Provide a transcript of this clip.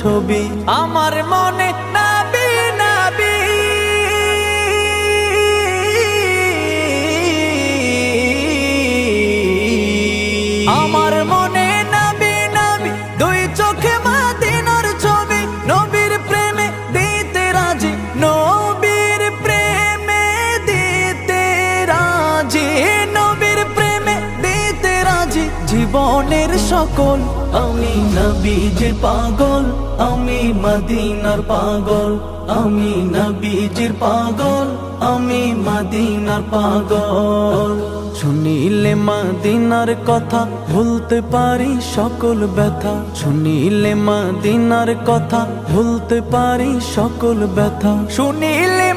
ছবি। আমার মনে নবী নবী, আমার মনে নবী নবী, দুই চোখে মদিনার ছবি। নবীর প্রেমে দিতে রাজি, নবীর প্রেমে দিতে রাজি, নবীর প্রেমে দিতে রাজি। জীবনের সকল আমি নবীজির পাগল, আমি মদিনার পাগল, আমি নবীজির পাগল, আমি মদিনার পাগল। শুনিলে মদিনার কথা ভুলতে পারি সকল ব্যথা, শুনিলে মদিনার কথা ভুলতে পারি সকল ব্যথা। শুনিলে